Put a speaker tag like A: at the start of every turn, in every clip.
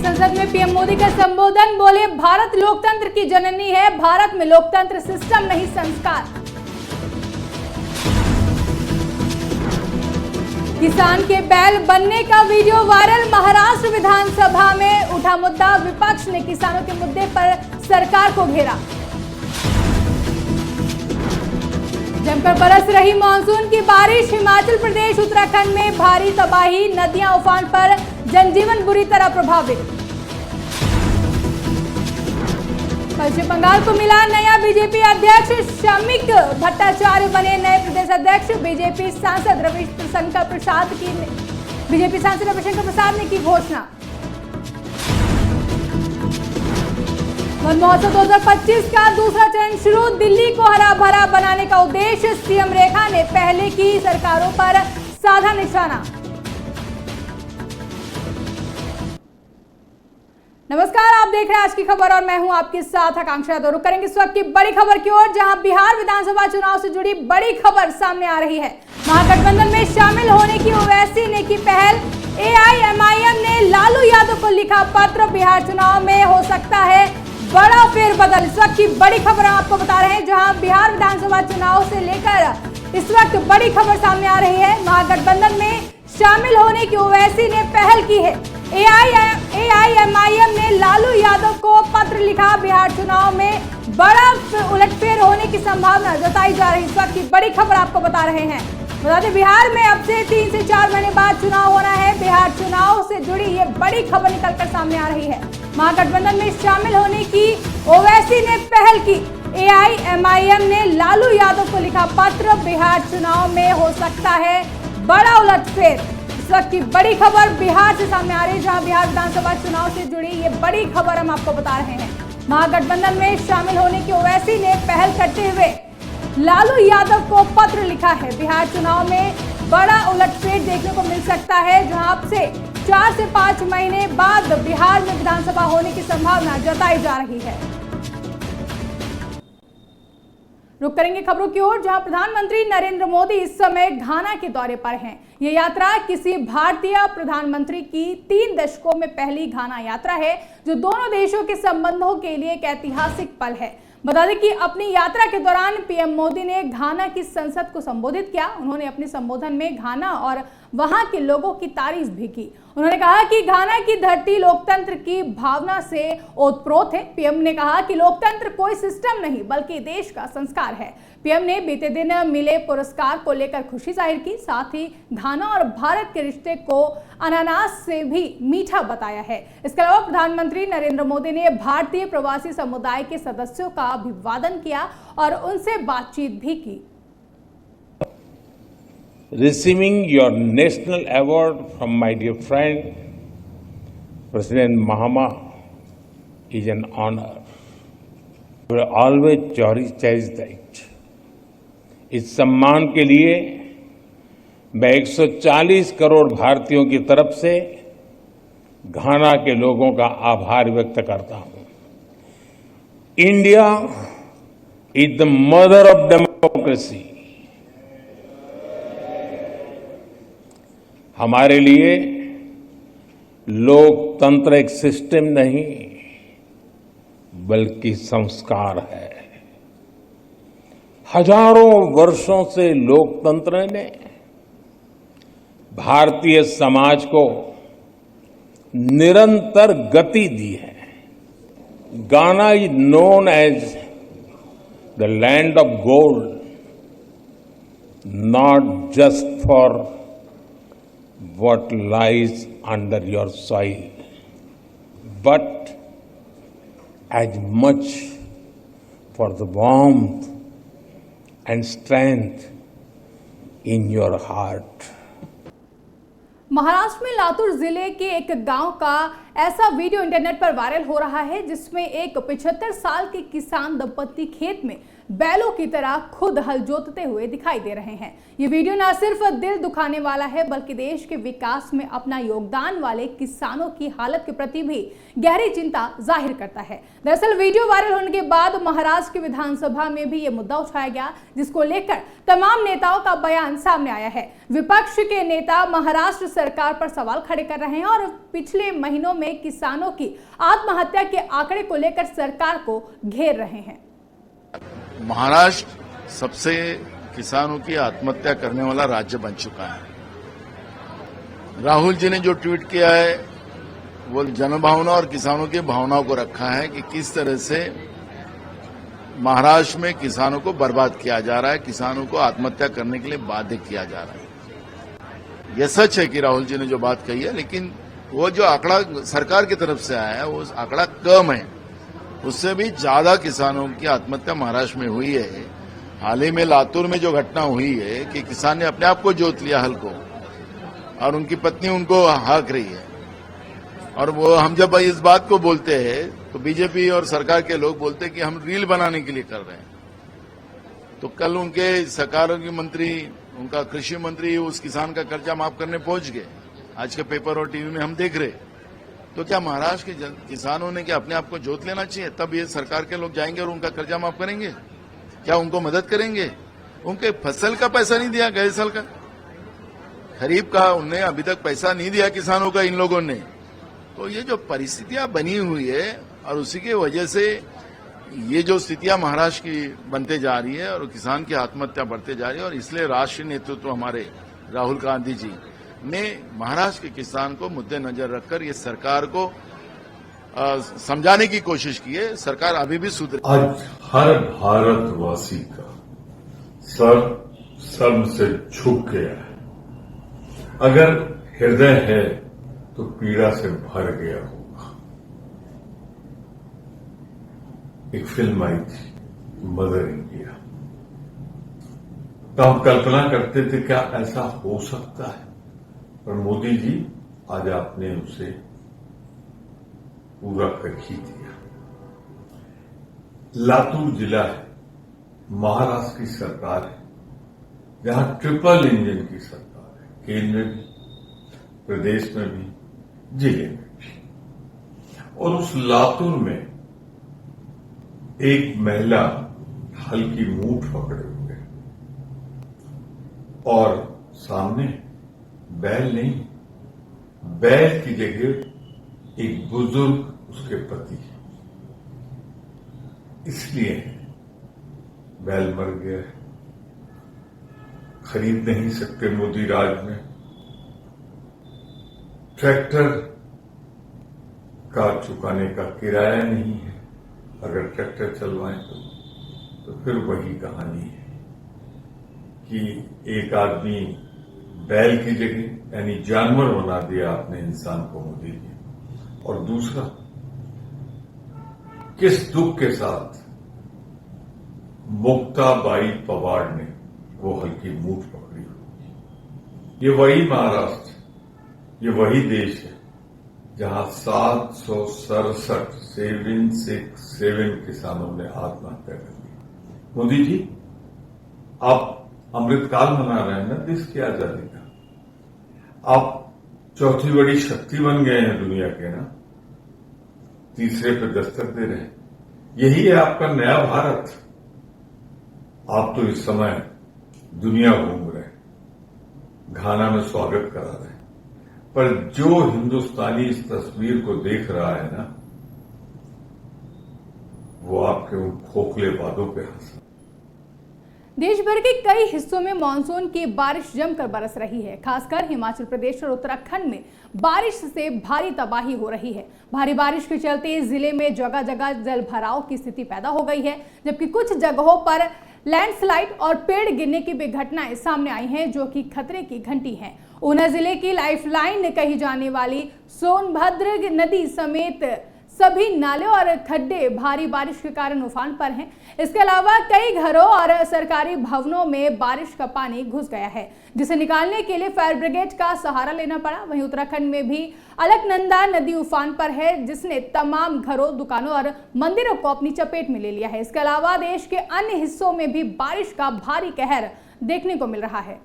A: संसद में पीएम मोदी का संबोधन, बोले भारत लोकतंत्र की जननी है, भारत में लोकतंत्र सिस्टम नहीं संस्कार। किसान के बैल बनने का वीडियो वायरल, महाराष्ट्र विधानसभा में उठा मुद्दा, विपक्ष ने किसानों के मुद्दे पर सरकार को घेरा। जमकर बरस रही मानसून की बारिश, हिमाचल प्रदेश उत्तराखंड में भारी तबाही, नदियां उफान पर, जनजीवन बुरी तरह प्रभावित। पश्चिम बंगाल को मिला नया बीजेपी अध्यक्ष, शमिक भट्टाचार्य बने नए प्रदेश अध्यक्ष। बीजेपी सांसद रविशंकर प्रसाद ने की घोषणा। वन महोत्सव 2025 का दूसरा चरण शुरू, दिल्ली को हरा भरा बनाने का उद्देश्य, सीएम रेखा ने पहले की सरकारों पर साधा निशाना। नमस्कार, आप देख रहे हैं आज की खबर और मैं हूं आपके साथ आकांक्षा। तो रुक करेंगे इस वक्त की बड़ी खबर की ओर, जहां बिहार विधानसभा चुनाव से जुड़ी बड़ी खबर सामने आ रही है। महागठबंधन में शामिल होने की ओवैसी ने की पहल, एआईएमआईएम ने लालू यादव को लिखा पत्र, बिहार चुनाव में हो सकता है बड़ा फेरबदल। इस वक्त की बड़ी खबर हम आपको बता रहे हैं, जहां बिहार विधानसभा चुनाव से लेकर इस वक्त बड़ी खबर सामने आ रही है। महागठबंधन में शामिल होने की ओवैसी ने पहल की है। एआईएमआईएम ने लालू यादव को पत्र लिखा, बिहार चुनाव में बड़ा उलटफेर होने की संभावना जताई जा रही है। इस वक्त की बड़ी खबर आपको बता रहे हैं। बता दें, बिहार में अब से 3 से 4 महीने बाद चुनाव होना है। बिहार चुनाव से जुड़ी ये बड़ी खबर निकलकर सामने आ रही है। महागठबंधन में शामिल होने की ओवैसी ने पहल की। एआईएमआईएम ने लालू यादव को लिखा पत्र, बिहार चुनाव में हो सकता है बड़ा उलटफेर। इस वक्त की बड़ी खबर बिहार से सामने आ रही है, जहां बिहार विधानसभा चुनाव से जुड़ी ये बड़ी खबर हम आपको बता रहे हैं। महागठबंधन में शामिल होने की ओवैसी ने पहल करते हुए लालू यादव को पत्र लिखा है। बिहार चुनाव में बड़ा उलटफेर देखने को मिल सकता है, जहां अब से 4 से 5 महीने बाद बिहार में विधानसभा होने की संभावना जताई जा रही है। रुक करेंगे खबरों की ओर, जहां प्रधानमंत्री नरेंद्र मोदी इस समय घाना के दौरे पर हैं। यह यात्रा किसी भारतीय प्रधानमंत्री की 3 दशकों में पहली घाना यात्रा है, जो दोनों देशों के संबंधों के लिए एक ऐतिहासिक पल है। बता दें कि अपनी यात्रा के दौरान पीएम मोदी ने घाना की संसद को संबोधित किया। उन्होंने अपने संबोधन में घाना और वहां के लोगों की तारीफ भी की। उन्होंने कहा कि घाना की धरती लोकतंत्र की भावना से ओतप्रोत है। पीएम ने कहा कि लोकतंत्र कोई सिस्टम नहीं बल्कि देश का संस्कार है। पीएम ने बीते दिन मिले पुरस्कार को लेकर खुशी जाहिर की। साथ ही घाना और भारत के रिश्ते को अनानास से भी मीठा बताया है। इसके अलावा प्रधानमंत्री नरेंद्र मोदी ने भारतीय प्रवासी समुदाय के सदस्यों का अभिवादन किया और उनसे बातचीत भी की।
B: Receiving your national award from my dear friend President Mahama is an honor. I will always cherish that. इस सम्मान के लिए मैं 140 करोड़ भारतीयों की तरफ से घाना के लोगों का आभार व्यक्त करता हूं। India is the mother of democracy. हमारे लिए लोकतंत्र एक सिस्टम नहीं बल्कि संस्कार है। हजारों वर्षों से लोकतंत्र ने भारतीय समाज को निरंतर गति दी है। Ghana is known as the land of gold, not just for what lies under your soil, but as much for the warmth and strength in your heart.
A: Maharashtra में लातूर जिले के एक गांव का ऐसा वीडियो इंटरनेट पर वायरल हो रहा है, जिसमें एक 75 साल के किसान दंपत्ति खेत में बैलों की तरह खुद हल जोतते हुए दिखाई दे रहे हैं। ये वीडियो न सिर्फ दिल दुखाने वाला है, बल्कि देश के विकास में अपना योगदान वाले किसानों की हालत के प्रति भी गहरी चिंता जाहिर करता है। दरअसल वीडियो वायरल होने के बाद महाराष्ट्र की विधानसभा में भी ये मुद्दा उठाया गया, जिसको लेकर तमाम नेताओं का बयान सामने आया है। विपक्ष के नेता महाराष्ट्र सरकार पर सवाल खड़े कर रहे हैं और पिछले महीनों में में किसानों की आत्महत्या के आंकड़े को लेकर सरकार को घेर रहे हैं।
C: महाराष्ट्र सबसे किसानों की आत्महत्या करने वाला राज्य बन चुका है। राहुल जी ने जो ट्वीट किया है वो जनभावना और किसानों की भावनाओं को रखा है कि किस तरह से महाराष्ट्र में किसानों को बर्बाद किया जा रहा है, किसानों को आत्महत्या करने के लिए बाध्य किया जा रहा है। यह सच है कि राहुल जी ने जो बात कही है, लेकिन वो जो आंकड़ा सरकार की तरफ से आया है वो आंकड़ा कम है। उससे भी ज्यादा किसानों की आत्महत्या महाराष्ट्र में हुई है। हाल ही में लातूर में जो घटना हुई है कि किसान ने अपने आप को जोत लिया हल को और उनकी पत्नी उनको हाँक रही है, और वो हम जब इस बात को बोलते हैं तो बीजेपी और सरकार के लोग बोलते हैं कि हम रील बनाने के लिए कर रहे हैं। तो कल उनके सहकार के मंत्री, उनका कृषि मंत्री उस किसान का कर्जा माफ करने पहुंच गए। आज के पेपर और टीवी में हम देख रहे। तो क्या महाराष्ट्र के किसानों ने क्या अपने आप को जोत लेना चाहिए, तब ये सरकार के लोग जाएंगे और उनका कर्जा माफ करेंगे? क्या उनको मदद करेंगे? उनके फसल का पैसा नहीं दिया गए साल का, खरीफ का उन्हें अभी तक पैसा नहीं दिया किसानों का इन लोगों ने। तो ये जो परिस्थितियां बनी हुई है और उसी की वजह से ये जो स्थितियां महाराष्ट्र की बनते जा रही है और किसान की आत्महत्या बढ़ते जा रही है, और इसलिए राष्ट्रीय नेतृत्व हमारे राहुल गांधी जी ने महाराष्ट्र के किसान को मुद्दे नजर रखकर ये सरकार को समझाने की कोशिश की है। सरकार अभी भी सुधर।
D: आज हर भारतवासी का सर शर्म से झुक गया है। अगर हृदय है तो पीड़ा से भर गया होगा। एक फिल्म आई थी मदर इंडिया, तो हम कल्पना करते थे क्या ऐसा हो सकता है, पर मोदी जी आज आपने उसे पूरा कर ही दिया। लातूर जिला है, महाराष्ट्र की सरकार है, जहां ट्रिपल इंजन की सरकार है, केंद्र में भी, प्रदेश में भी, जिले में भी। और उस लातूर में एक महिला हल्की मूठ पकड़े हुए और सामने बैल नहीं, बैल की जगह एक बुजुर्ग उसके पति। इसलिए बैल मर गया है, खरीद नहीं सकते मोदी राज में। ट्रैक्टर का चुकाने का किराया नहीं है, अगर ट्रैक्टर चलवाएं तो फिर वही कहानी है कि एक आदमी बैल की जगह यानी जानवर बना दिया आपने इंसान को मोदी जी। और दूसरा, किस दुख के साथ मुक्ताबाई पवार ने वो हल्की मूठ पकड़ी होगी। ये वही महाराष्ट्र, ये वही देश है जहां 767 किसानों ने आत्महत्या कर ली। मोदी जी, आप अमृतकाल मना रहे हैं ना देश की आजादी का। आप चौथी बड़ी शक्ति बन गए हैं दुनिया के ना, तीसरे पे दस्तक दे रहे हैं। यही है आपका नया भारत। आप तो इस समय दुनिया घूम रहे हैं, घाना में स्वागत करा रहे हैं, पर जो हिंदुस्तानी इस तस्वीर को देख रहा है ना, वो आपके उन खोखले वादों पे हंस।
A: देश भर के कई हिस्सों में मानसून की बारिश जमकर बरस रही है। खासकर हिमाचल प्रदेश और उत्तराखंड में बारिश से भारी तबाही हो रही है। भारी बारिश के चलते जिले में जगह जगह जल भराव की स्थिति पैदा हो गई है, जबकि कुछ जगहों पर लैंडस्लाइड और पेड़ गिरने की भी घटनाएं सामने आई हैं, जो कि खतरे की घंटी हैं। ऊना जिले की लाइफलाइन कही जाने वाली सोनभद्र नदी समेत सभी नाले और खड्डे भारी बारिश के कारण उफान पर हैं। इसके अलावा कई घरों और सरकारी भवनों में बारिश का पानी घुस गया है, जिसे निकालने के लिए फायर ब्रिगेड का सहारा लेना पड़ा। वहीं उत्तराखंड में भी अलकनंदा नदी उफान पर है, जिसने तमाम घरों, दुकानों और मंदिरों को अपनी चपेट में ले लिया है। इसके अलावा देश के अन्य हिस्सों में भी बारिश का भारी कहर देखने को मिल रहा है।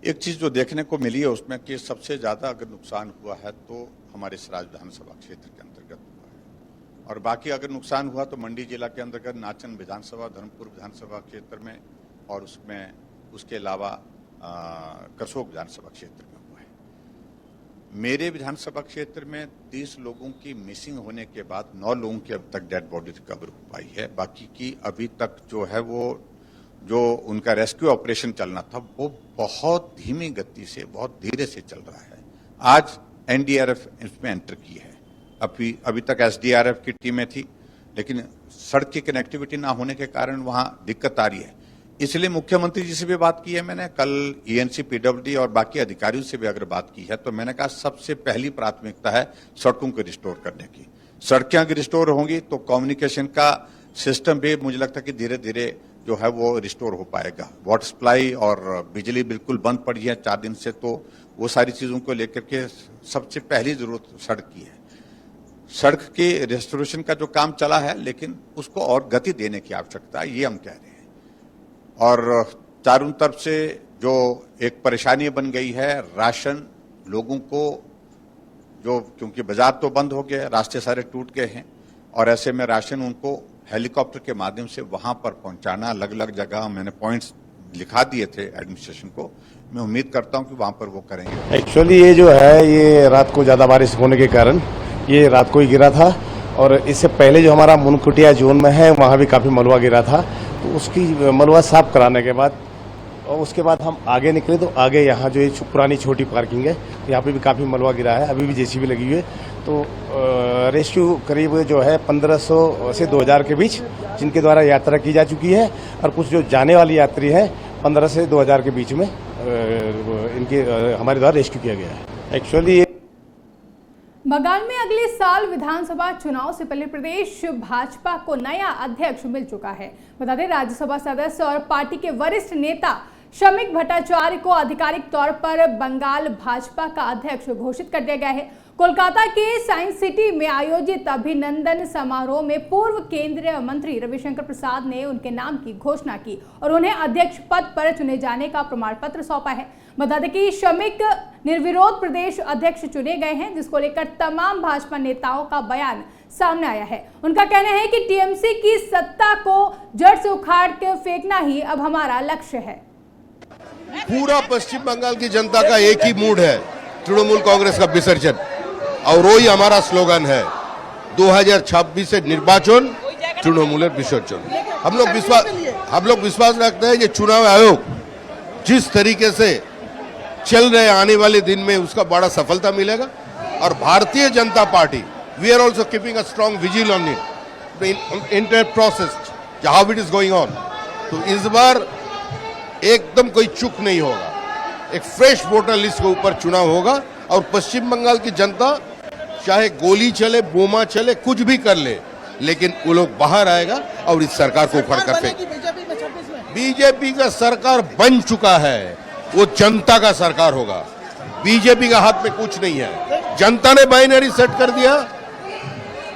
E: एक चीज जो देखने को मिली है उसमें कि सबसे ज्यादा अगर नुकसान हुआ है तो हमारे सराज विधानसभा क्षेत्र के अंतर्गत हुआ है, और बाकी अगर नुकसान हुआ तो मंडी जिला के अंतर्गत नाचन विधानसभा, धर्मपुर विधानसभा क्षेत्र में, और उसके अलावा करसोग विधानसभा क्षेत्र में हुआ है। मेरे विधानसभा क्षेत्र में 30 लोगों की मिसिंग होने के बाद 9 लोगों की अब तक डेड बॉडी रिकवर हो पाई है। बाकी की अभी तक जो है वो जो उनका रेस्क्यू ऑपरेशन चलना था वो बहुत धीमी गति से, बहुत धीरे से चल रहा है। आज एनडीआरएफ इसमें एंटर की है। अभी तक एसडीआरएफ की टीमें थी, लेकिन सड़क की कनेक्टिविटी ना होने के कारण वहां दिक्कत आ रही है। इसलिए मुख्यमंत्री जी से भी बात की है मैंने, कल ईएनसी, पीडब्ल्यूडी और बाकी अधिकारियों से भी अगर बात की है तो मैंने कहा सबसे पहली प्राथमिकता है सड़कों को रिस्टोर करने की। सड़कें अगर रिस्टोर होंगी तो कम्युनिकेशन का सिस्टम भी मुझे लगता है कि धीरे धीरे जो है वो रिस्टोर हो पाएगा। वाटर सप्लाई और बिजली बिल्कुल बंद पड़ी है 4 दिन से, तो वो सारी चीजों को लेकर के सबसे पहली जरूरत सड़क की है। सड़क के रेस्टोरेशन का जो काम चला है, लेकिन उसको और गति देने की आवश्यकता है, ये हम कह रहे हैं। और चारों तरफ से जो एक परेशानी बन गई है, राशन लोगों को जो, क्योंकि बाजार तो बंद हो गया, रास्ते सारे टूट गए हैं, और ऐसे में राशन उनको हेलीकॉप्टर के माध्यम से वहां पर पहुंचाना, अलग अलग जगह मैंने पॉइंट्स लिखा दिए थे एडमिनिस्ट्रेशन को। मैं उम्मीद करता हूं कि वहां पर वो करेंगे।
F: एक्चुअली ये जो है ये रात को ज़्यादा बारिश होने के कारण ये रात को ही गिरा था, और इससे पहले जो हमारा मुनकुटिया जोन में है वहाँ भी काफ़ी मलबा गिरा था। तो उसकी मलबा साफ कराने के बाद और उसके बाद हम आगे निकले तो आगे यहाँ जो ये पुरानी छोटी पार्किंग है यहाँ पे भी काफ़ी मलबा गिरा है, अभी भी जेसीबी लगी हुई है। तो रेस्क्यू करीब जो है 1500 से 2000 के बीच जिनके द्वारा यात्रा की जा चुकी है, और कुछ जो जाने वाली यात्री है 15 से 2000 के बीच में इनके हमारे द्वारा रेस्क्यू किया गया है। एक्चुअली
A: बंगाल में अगले साल विधानसभा चुनाव से पहले प्रदेश भाजपा को नया अध्यक्ष मिल चुका है। बता दें, राज्यसभा सदस्य और पार्टी के वरिष्ठ नेता शमिक भट्टाचार्य को आधिकारिक तौर पर बंगाल भाजपा का अध्यक्ष घोषित कर दिया गया है। कोलकाता के साइंस सिटी में आयोजित अभिनंदन समारोह में पूर्व केंद्रीय मंत्री रविशंकर प्रसाद ने उनके नाम की घोषणा की और उन्हें अध्यक्ष पद पर चुने जाने का प्रमाण पत्र सौंपा है। बता दें कि शमिक निर्विरोध प्रदेश अध्यक्ष चुने गए हैं, जिसको लेकर तमाम भाजपा नेताओं का बयान सामने आया है। उनका कहना है कि टीएमसी की सत्ता को जड़ से उखाड़ के फेंकना ही अब हमारा लक्ष्य है।
G: पूरा पश्चिम बंगाल की जनता का एक ही मूड है, तृणमूल कांग्रेस का विसर्जन, और वही हमारा स्लोगन है 2026 से निर्वाचन, तृणमूल विसर्जन। हम लोग विश्वास रखते हैं कि चुनाव आयोग जिस तरीके से चल रहे आने वाले दिन में उसका बड़ा सफलता मिलेगा। और Bharatiya Janata Party we are also keeping a strong vigil on it inter process how it is going on. तो इस बार एकदम कोई चूक नहीं होगा, एक फ्रेश वोटर लिस्ट के ऊपर चुनाव होगा। और पश्चिम बंगाल की जनता चाहे गोली चले, बोमा चले, कुछ भी कर ले, लेकिन वो लोग बाहर आएगा और इस सरकार को उखाड़ कर फेंक। बीजेपी का सरकार बन चुका है, वो जनता का सरकार होगा। बीजेपी का हाथ में कुछ नहीं है। जनता ने बाइनरी सेट कर दिया।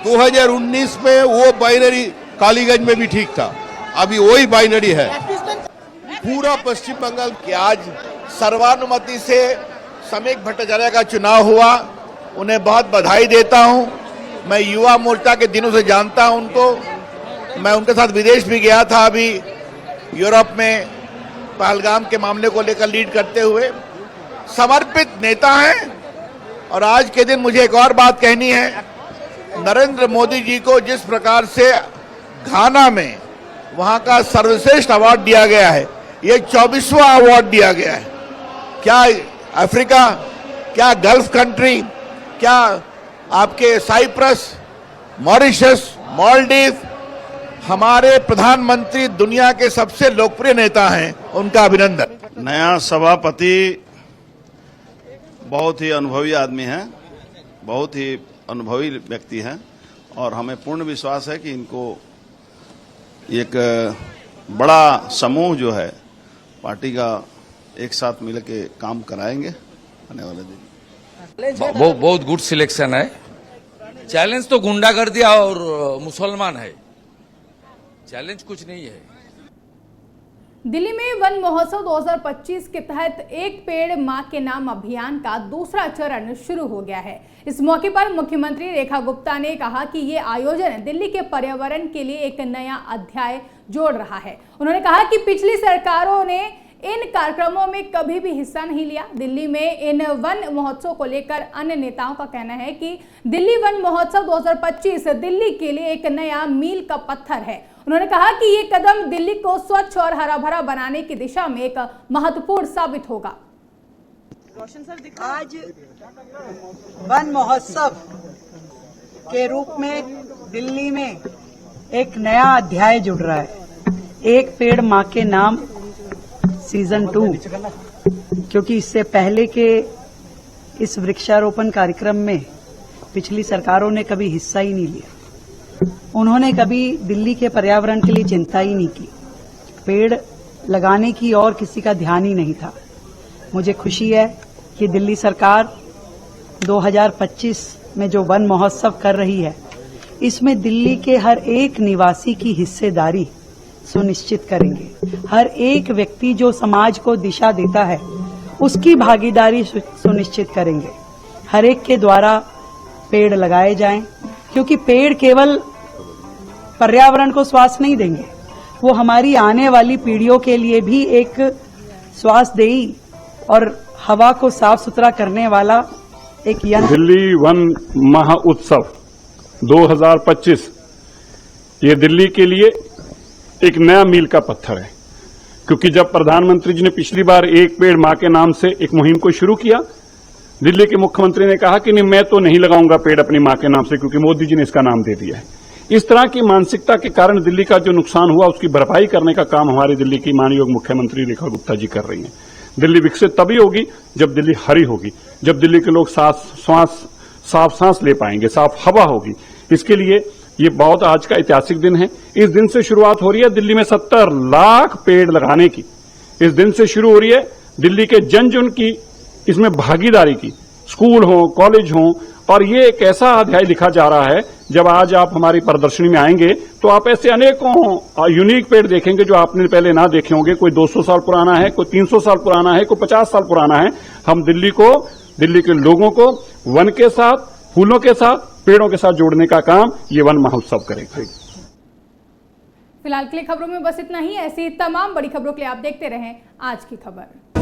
G: 2019 में वो बाइनरी कालीगंज में भी ठीक था, अभी वही बाइनरी है पूरा पश्चिम बंगाल।
H: कि आज सर्वानुमति से शमिक भट्टाचार्य का चुनाव हुआ, उन्हें बहुत बधाई देता हूं। मैं युवा मोर्चा के दिनों से जानता हूं उनको, मैं उनके साथ विदेश भी गया था अभी यूरोप में, पहलगाम के मामले को लेकर लीड करते हुए। समर्पित नेता हैं। और आज के दिन मुझे एक और बात कहनी है, नरेंद्र मोदी जी को जिस प्रकार से घाना में वहां का सर्वश्रेष्ठ अवार्ड दिया गया है, ये 24वां अवार्ड दिया गया है। क्या अफ्रीका, क्या गल्फ कंट्री, क्या आपके साइप्रस, मॉरिशस, मालदीव, हमारे प्रधानमंत्री दुनिया के सबसे लोकप्रिय नेता हैं, उनका अभिनंदन।
I: नया सभापति बहुत ही अनुभवी आदमी हैं, बहुत ही अनुभवी व्यक्ति हैं, और हमें पूर्ण विश्वास है कि इनको एक बड़ा समूह जो है पार्टी का एक साथ मिल के काम कराएंगे आने वाले दिन।
J: बहुत गुड सिलेक्शन है। चैलेंज तो गुंडागर्दी और मुसलमान है, चैलेंज कुछ नहीं है।
A: दिल्ली में वन महोत्सव 2025 के तहत एक पेड़ मां के नाम अभियान का दूसरा चरण शुरू हो गया है। इस मौके पर मुख्यमंत्री रेखा गुप्ता ने कहा कि ये आयोजन दिल्ली के पर्यावरण के लिए एक नया अध्याय जोड़ रहा है। उन्होंने कहा कि पिछली सरकारों ने इन कार्यक्रमों में कभी भी हिस्सा नहीं लिया। दिल्ली में इन वन महोत्सव को लेकर अन्य नेताओं का कहना है कि दिल्ली वन महोत्सव 2025 दिल्ली के लिए एक नया मील का पत्थर है। उन्होंने कहा कि ये कदम दिल्ली को स्वच्छ और हरा भरा बनाने की दिशा में एक महत्वपूर्ण साबित होगा।
K: आज वन महोत्सव के रूप में दिल्ली में एक नया अध्याय जुड़ रहा है। एक पेड़ माँ के नाम सीजन 2, क्योंकि इससे पहले के इस वृक्षारोपण कार्यक्रम में पिछली सरकारों ने कभी हिस्सा ही नहीं लिया। उन्होंने कभी दिल्ली के पर्यावरण के लिए चिंता ही नहीं की। पेड़ लगाने की और किसी का ध्यान ही नहीं था। मुझे खुशी है कि दिल्ली सरकार 2025 में जो वन महोत्सव कर रही है, इसमें दिल्ली के हर एक निवासी की हिस्सेदारी सुनिश्चित करेंगे। हर एक व्यक्ति जो समाज को दिशा देता है, उसकी भागीदारी सुनिश्चित करेंगे। हर एक के द्वारा पेड़ लगाए जाएं, क्योंकि पेड़ केवल पर्यावरण को श्वास नहीं देंगे, वो हमारी आने वाली पीढ़ियों के लिए भी एक श्वासदेही और हवा को साफ सुथरा करने वाला एक यंत्र।
L: दिल्ली वन महोत्सव 2025 ये दिल्ली के लिए एक नया मील का पत्थर है, क्योंकि जब प्रधानमंत्री जी ने पिछली बार एक पेड़ मां के नाम से एक मुहिम को शुरू किया, दिल्ली के मुख्यमंत्री ने कहा कि नहीं, मैं तो नहीं लगाऊंगा पेड़ अपनी मां के नाम से, क्योंकि मोदी जी ने इसका नाम दे दिया है। इस तरह की मानसिकता के कारण दिल्ली का जो नुकसान हुआ, उसकी भरपाई करने का काम हमारी दिल्ली की माननीय मुख्यमंत्री रेखा गुप्ता जी कर रही हैं। दिल्ली विकसित तभी होगी जब दिल्ली हरी होगी, जब दिल्ली के लोग साफ सांस ले पाएंगे, साफ हवा होगी। इसके लिए ये बहुत आज का ऐतिहासिक दिन है। इस दिन से शुरुआत हो रही है दिल्ली में 70 लाख पेड़ लगाने की। इस दिन से शुरू हो रही है दिल्ली के जन जन की इसमें भागीदारी की, स्कूल हो, कॉलेज हो। और ये एक ऐसा अध्याय लिखा जा रहा है, जब आज आप हमारी प्रदर्शनी में आएंगे तो आप ऐसे अनेकों यूनिक पेड़ देखेंगे जो आपने पहले ना देखे होंगे। कोई 200 साल पुराना है, कोई 300 साल पुराना है, कोई 50 साल पुराना है। हम दिल्ली के लोगों को वन के साथ, फूलों के साथ, पेड़ों के साथ जोड़ने का काम ये वन महोत्सव करेगा।
A: फिलहाल के लिए खबरों में बस इतना ही। ऐसी तमाम बड़ी खबरों के लिए आप देखते रहें आज की खबर।